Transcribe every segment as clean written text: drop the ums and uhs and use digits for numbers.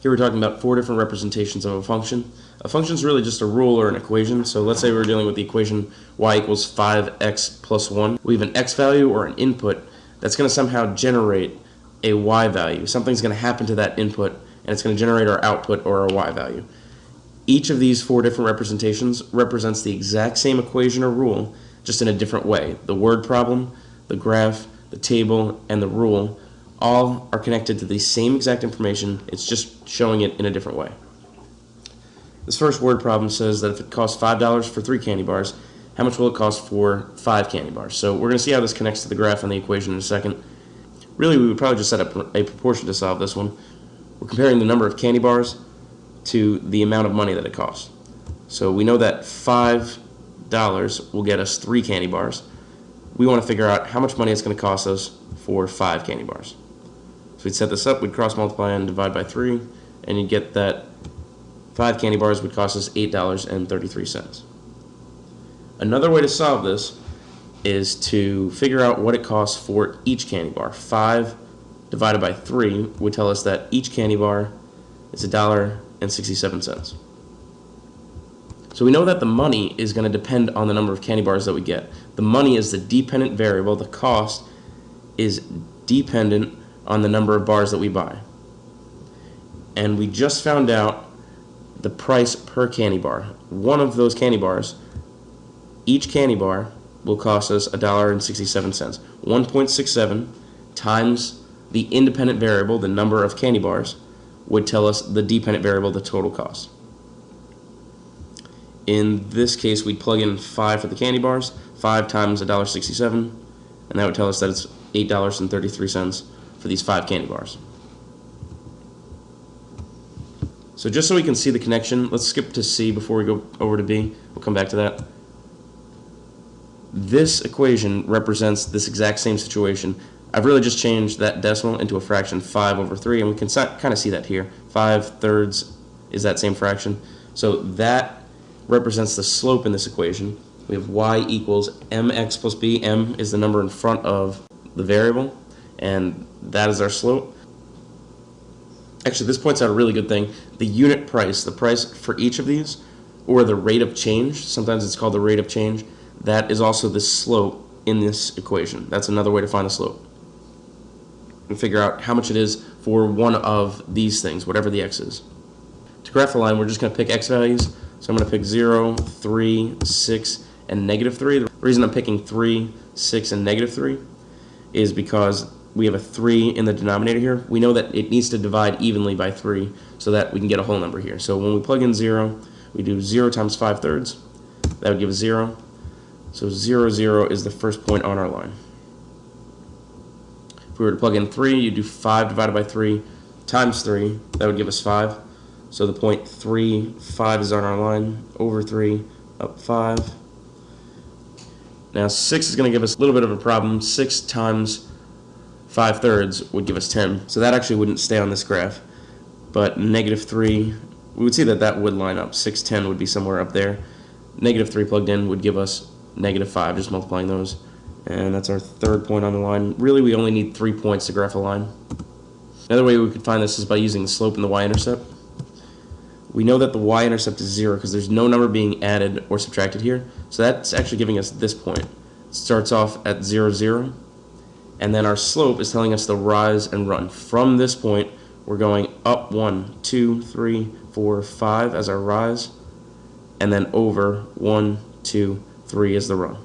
Here we're talking about 4 different representations of a function. A function is really just a rule or an equation. So let's say we're dealing with the equation y equals 5x plus 1. We have an x value or an input that's going to somehow generate a y value. Something's going to happen to that input and it's going to generate our output or our y value. Each of these 4 different representations represents the exact same equation or rule, just in a different way. The word problem, the graph, the table, and the rule all are connected to the same exact information. It's just showing it in a different way. This first word problem says that if it costs $5 for 3 candy bars, how much will it cost for 5 candy bars? So we're going to see how this connects to the graph and the equation in a second. Really, we would probably just set up a proportion to solve this one. We're comparing the number of candy bars to the amount of money that it costs. So we know that $5 will get us 3 candy bars. We want to figure out how much money it's going to cost us for 5 candy bars. So we'd set this up, we'd cross multiply and divide by 3, and you'd get that 5 candy bars would cost us $8.33. Another way to solve this is to figure out what it costs for each candy bar. 5 divided by 3 would tell us that each candy bar is $1.67. So we know that the money is going to depend on the number of candy bars that we get. The money is the dependent variable. The cost is dependent on the number of bars that we buy. And we just found out the price per candy bar. One of those candy bars, each candy bar will cost us $1.67. 1.67 times the independent variable, the number of candy bars, would tell us the dependent variable, the total cost. In this case, we'd plug in 5 for the candy bars, 5 times $1.67, and that would tell us that it's $8.33 for these 5 candy bars. So just so we can see the connection, let's skip to C before we go over to B. We'll come back to that. This equation represents this exact same situation. I've really just changed that decimal into a fraction, 5 over 3, and we can kind of see that here. 5/3 is that same fraction. So that represents the slope in this equation. We have y equals mx plus b. M is the number in front of the variable, and that is our slope. Actually, this points out a really good thing. The unit price, the price for each of these, or the rate of change, sometimes it's called the rate of change, that is also the slope in this equation. That's another way to find the slope. And figure out how much it is for one of these things, whatever the x is. To graph the line, we're just going to pick x values. So I'm going to pick 0, 3, 6, and -3. The reason I'm picking 3, 6, and -3 is because we have a 3 in the denominator here. We know that it needs to divide evenly by 3 so that we can get a whole number here. So when we plug in 0, we do 0 times 5/3. That would give us 0. So 0, 0 is the first point on our line. If we were to plug in 3, you do 5 divided by 3 times 3. That would give us 5. So the point 3, 5 is on our line, over 3, up 5. Now 6 is going to give us a little bit of a problem. 6 times 5/3 would give us 10. So that actually wouldn't stay on this graph. But -3, we would see that that would line up. 6, 10 would be somewhere up there. -3 plugged in would give us -5, just multiplying those. And that's our third point on the line. Really, we only need 3 points to graph a line. Another way we could find this is by using the slope and the y-intercept. We know that the y-intercept is 0 because there's no number being added or subtracted here. So that's actually giving us this point. It starts off at 0, 0. And then our slope is telling us the rise and run. From this point, we're going up 1, 2, 3, 4, 5 as our rise. And then over 1, 2, 3 is the run.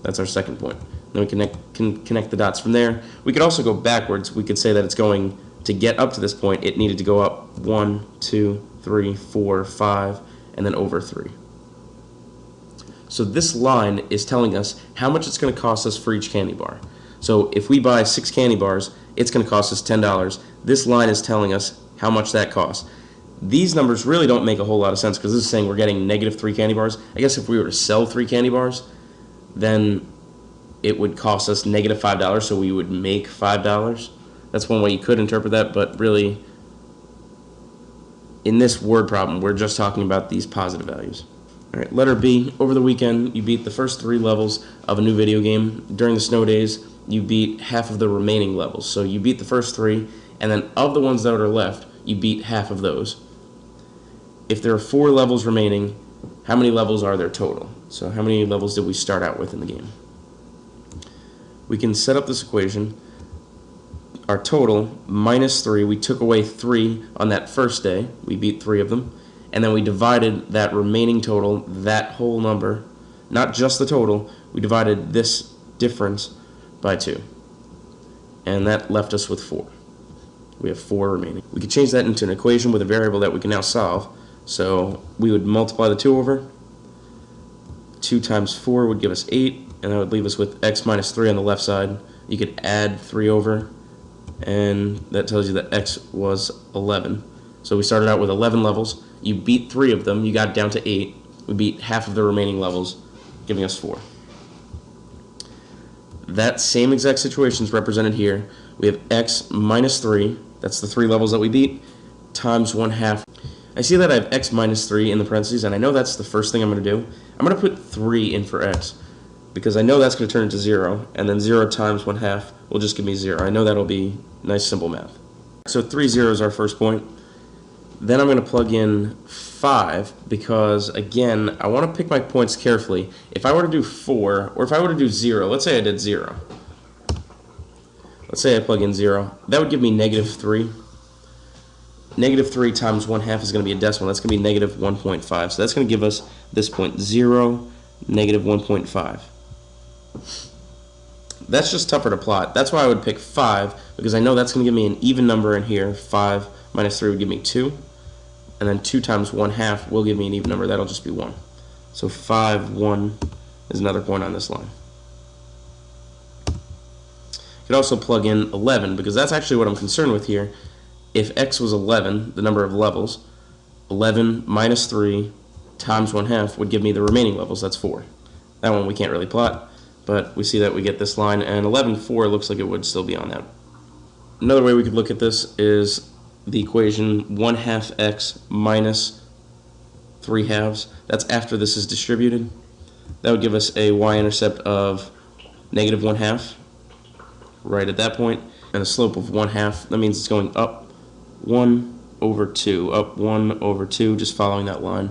That's our second point. Then we can connect the dots from there. We could also go backwards. We could say that it's going to get up to this point, it needed to go up 1, 2, 3, 4, 5, and then over 3. So this line is telling us how much it's going to cost us for each candy bar. So if we buy 6 candy bars, it's going to cost us $10. This line is telling us how much that costs. These numbers really don't make a whole lot of sense because this is saying we're getting -3 candy bars. I guess if we were to sell 3 candy bars, then it would cost us -$5, so we would make $5. That's one way you could interpret that, but really, in this word problem, we're just talking about these positive values. All right, letter B. Over the weekend, you beat the first 3 levels of a new video game. During the snow days, you beat half of the remaining levels. So you beat the first 3, and then of the ones that are left, you beat half of those. If there are 4 levels remaining, how many levels are there total? So how many levels did we start out with in the game? We can set up this equation. Our total, minus 3, we took away 3 on that first day. We beat 3 of them. And then we divided that remaining total, that whole number, not just the total, we divided this difference by 2. And that left us with 4. We have 4 remaining. We could change that into an equation with a variable that we can now solve. So we would multiply the 2 over. 2 times 4 would give us 8, and that would leave us with x minus 3 on the left side. You could add 3 over, and that tells you that x was 11. So we started out with 11 levels. You beat 3 of them. You got down to 8. We beat half of the remaining levels, giving us 4. That same exact situation is represented here. We have x minus 3, that's the 3 levels that we beat, times 1/2. I see that I have x minus 3 in the parentheses, and I know that's the first thing I'm going to do. I'm going to put 3 in for x, because I know that's going to turn into 0, and then 0 times 1/2 will just give me 0. I know that'll be nice, simple math. So 3, 0 is our first point. Then I'm going to plug in 5, because, again, I want to pick my points carefully. If I were to do 4, or if I were to do 0, let's say I did 0. Let's say I plug in 0. That would give me negative 3. Negative 3 times 1/2 is going to be a decimal. That's going to be negative 1.5. So that's going to give us this point, 0, negative 1.5. That's just tougher to plot. That's why I would pick 5, because I know that's going to give me an even number in here. 5 minus 3 would give me 2. And then 2 times 1/2 will give me an even number. That'll just be 1. So 5, 1 is another point on this line. You could also plug in 11, because that's actually what I'm concerned with here. If x was 11, the number of levels, 11 minus 3 times 1/2 would give me the remaining levels. That's 4. That one we can't really plot, but we see that we get this line, and 11, 4 looks like it would still be on that. Another way we could look at this is the equation 1/2 x minus 3/2. That's after this is distributed. That would give us a y-intercept of negative 1/2 right at that point, and a slope of 1/2. That means it's going up 1 over 2, up 1 over 2, just following that line.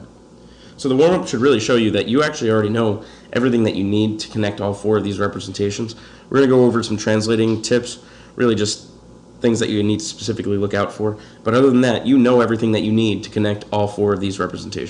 So the warm-up should really show you that you actually already know everything that you need to connect all 4 of these representations. We're going to go over some translating tips, really just things that you need to specifically look out for. But other than that, you know everything that you need to connect all 4 of these representations.